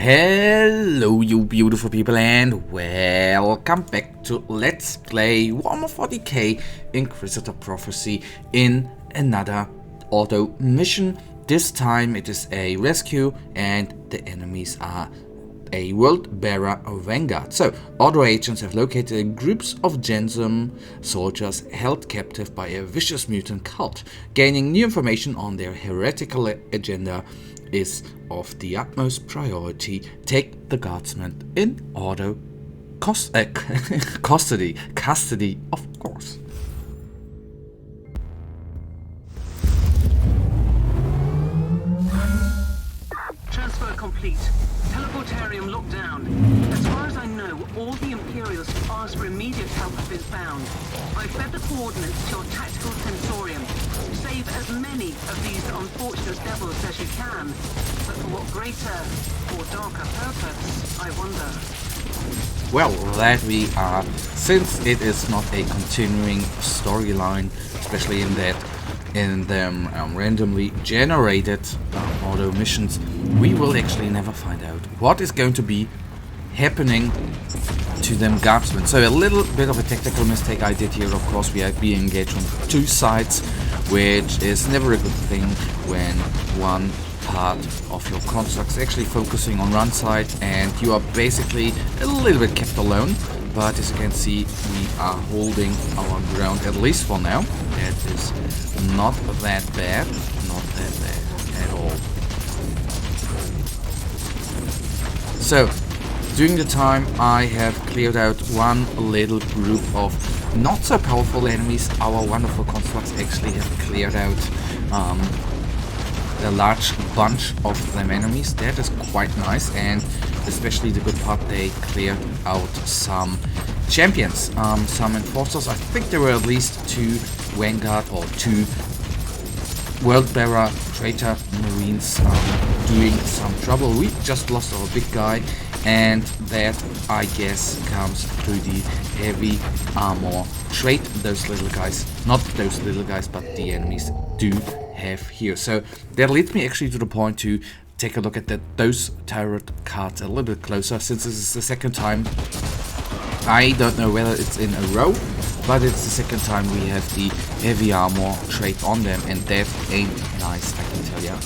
Hello you beautiful people and welcome back to Let's Play Warhammer 40k Inquisitor Prophecy in another Ordo mission. This time it is a rescue and the enemies are a world bearer vanguard. So Ordo agents have located groups of Guardsmen soldiers held captive by a vicious mutant cult. Gaining new information on their heretical agenda is of the utmost priority. Take the Guardsmen in Ordo custody, of course. Transfer complete. Teleportarium locked down. As far as I know, all the Imperials who asked for immediate help have been found. I fed the coordinates to your tactical sensorium. Save as many of these unfortunate devils as you can. But for what greater or darker purpose, I wonder. Well, that we are, since it is not a continuing storyline, especially in the randomly generated Ordo missions, we will actually never find out what is going to be happening to them Guardsmen. So a little bit of a tactical mistake I did here. Of course, we are being engaged on two sides, which is never a good thing when one part of your construct is actually focusing on one side and you are basically a little bit kept alone. But as you can see, we are holding our ground, at least for now. That is not that bad, at all. So, during the time I have cleared out one little group of not so powerful enemies, our wonderful constructs actually have cleared out a large bunch of them enemies. That is quite nice, and especially the good part, they cleared out some champions, some enforcers. I think there were at least two vanguard or two world bearer traitor marines doing some trouble. We just lost our big guy, and that I guess comes through the heavy armor trait those little guys, not those little guys, but the enemies do have here. So that leads me actually to the point to take a look at those tarot cards a little bit closer, since this is the second time. I don't know whether it's in a row, but it's the second time we have the heavy armor trait on them, and that ain't nice, I can tell ya.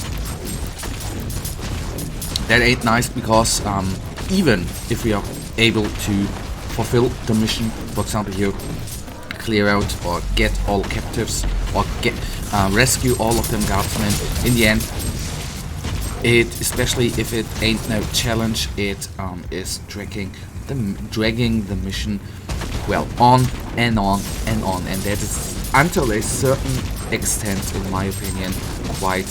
That ain't nice because even if we are able to fulfill the mission, for example here, clear out or get all captives or get rescue all of them Guardsmen, in the end, it, especially if it ain't no challenge, it is dragging the mission, well, on and on and on, and that is until a certain extent, in my opinion, quite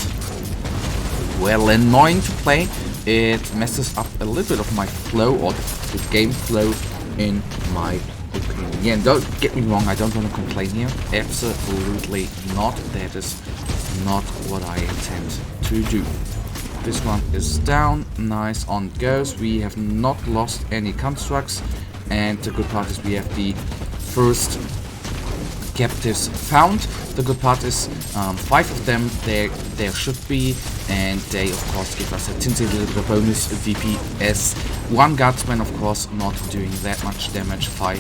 well annoying to play. It messes up a little bit of my flow, or the game flow, in my opinion. Don't get me wrong, I don't want to complain here, absolutely not. That is not what I intend to do. This one is down, nice, on it goes. We have not lost any constructs, and the good part is we have the first captives found. The good part is 5 of them there should be, and they of course give us a tinted little bonus DPS. One Guardsman of course not doing that much damage, 5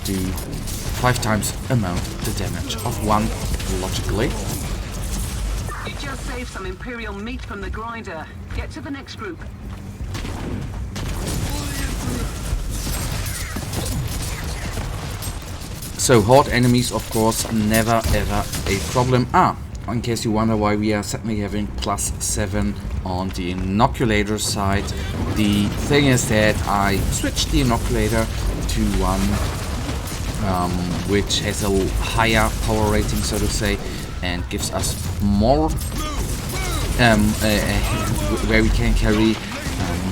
do 5 times amount the damage of one, logically. You just saved some Imperial meat from the grinder. Get to the next group. So horde enemies, of course, never ever a problem. In case you wonder why we are suddenly having +7 on the inoculator side, the thing is that I switched the inoculator to one which has a higher power rating, so to say, and gives us more, where we can carry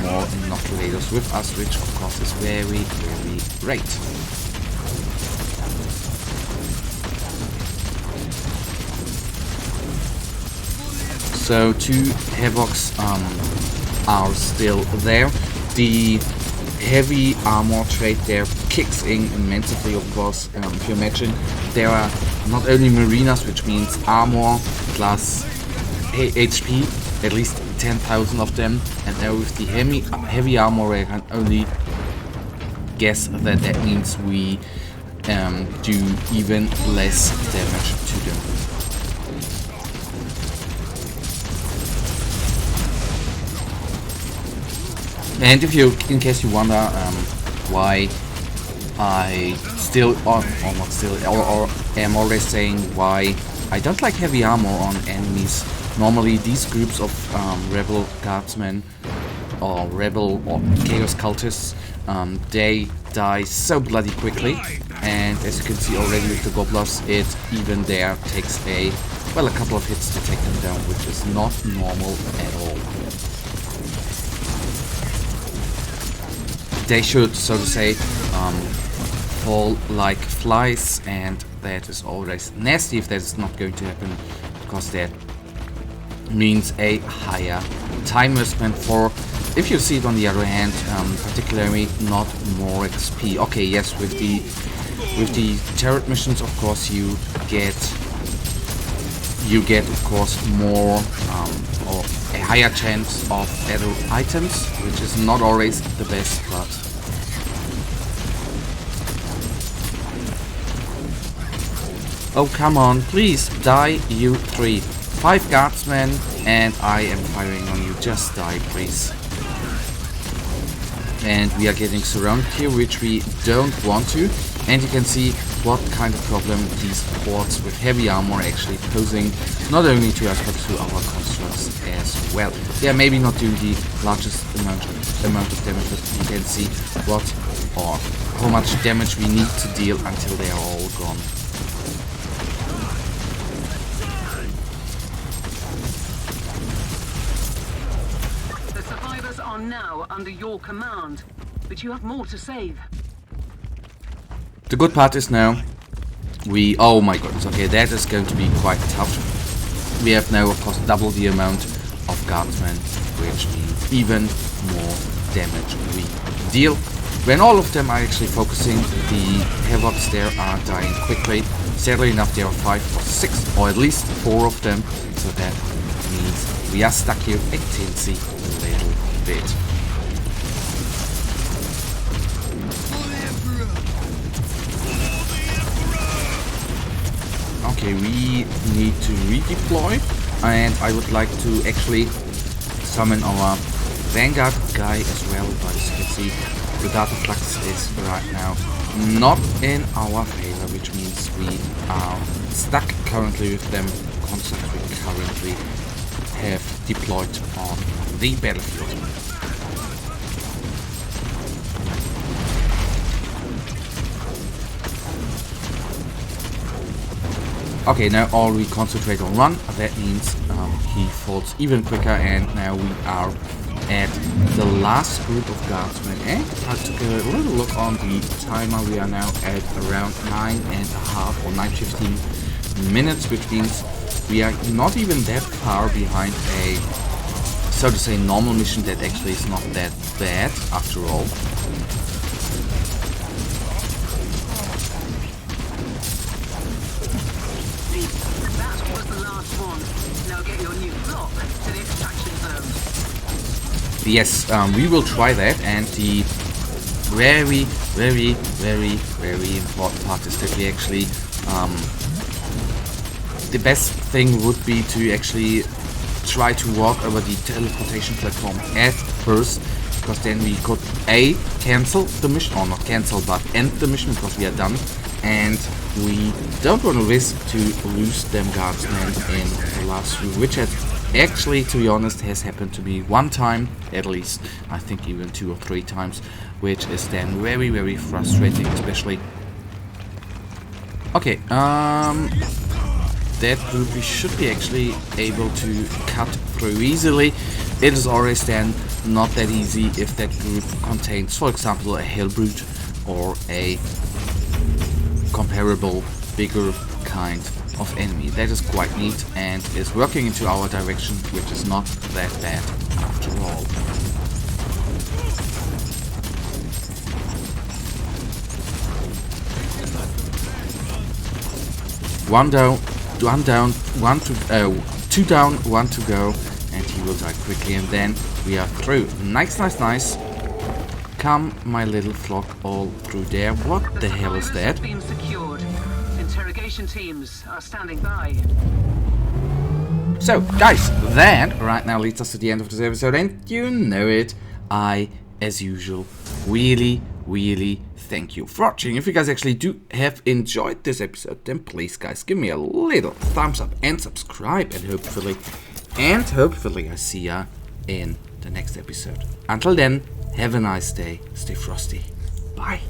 more inoculators with us, which of course is very, very great. So 2 Havocs are still there. The heavy armor trait there kicks in immensely, of course. If you imagine, there are not only marinas, which means armor plus HP, at least 10,000 of them, and now with the heavy armor I can only guess that that means we do even less damage to them. And if you, in case you wonder why I still, or not still, or am always saying why I don't like heavy armor on enemies. Normally these groups of rebel guardsmen or rebel or chaos cultists, they die so bloody quickly, and as you can see already with the gobblers, it even there takes a couple of hits to take them down, which is not normal at all. They should, so to say, fall like flies, and that is always nasty if that is not going to happen, because that means a higher time investment for, if you see it on the other hand, particularly not more XP. Okay, yes, with the turret missions, of course, you get of course more or a higher chance of better items, which is not always the best, but oh come on, please die, you three. 5 guardsmen and I am firing on you, just die please. And we are getting surrounded here, which we don't want to, and you can see what kind of problem these hordes with heavy armor are actually posing, not only to us but to our constructs as well. Yeah, maybe not doing the largest amount of damage, but you can see what or how much damage we need to deal until they are all gone. The survivors are now under your command, but you have more to save. The good part is now we, oh my goodness, okay, that is going to be quite tough. We have now of course double the amount of guardsmen, which means even more damage we deal. When all of them are actually focusing, the havocs there are dying quickly. Sadly enough, there are 5 or 6 or at least 4 of them, so that means we are stuck here a teensy little bit. Okay, we need to redeploy, and I would like to actually summon our Vanguard guy as well, but as you can see, the data flux is right now not in our favor, which means we are stuck currently with them constructs we currently have deployed on the battlefield. Okay, now all we concentrate on run, that means he falls even quicker, and now we are at the last group of guardsmen. And I took a little look on the timer, we are now at around 9.5 or 9:15 minutes, which means we are not even that far behind a, so to say, normal mission that actually is not that bad after all. Yes, we will try that, and the very important part is that we actually, the best thing would be to actually try to walk over the teleportation platform at first, because then we could A, cancel the mission, or not cancel, but end the mission because we are done, and we don't want to risk to lose them guardsmen in the last room, which actually, to be honest, has happened to me one time, at least, I think even 2 or 3 times, which is then very frustrating, especially. Okay, that group we should be actually able to cut through easily. It is always then not that easy if that group contains, for example, a Hellbrute or a comparable bigger kind of enemy. That is quite neat and is working into our direction, which is not that bad after all. Two down, 1 to go, and he will die quickly, and then we are through. Nice, nice, nice. Come, my little flock, all through there. What the hell is that? Been secured. Interrogation teams are standing by. So, guys, that right now leads us to the end of this episode, and you know it. I, as usual, really thank you for watching. If you guys actually do have enjoyed this episode, then please, guys, give me a little thumbs up and subscribe, and hopefully I see ya in the next episode. Until then, have a nice day, stay frosty, bye.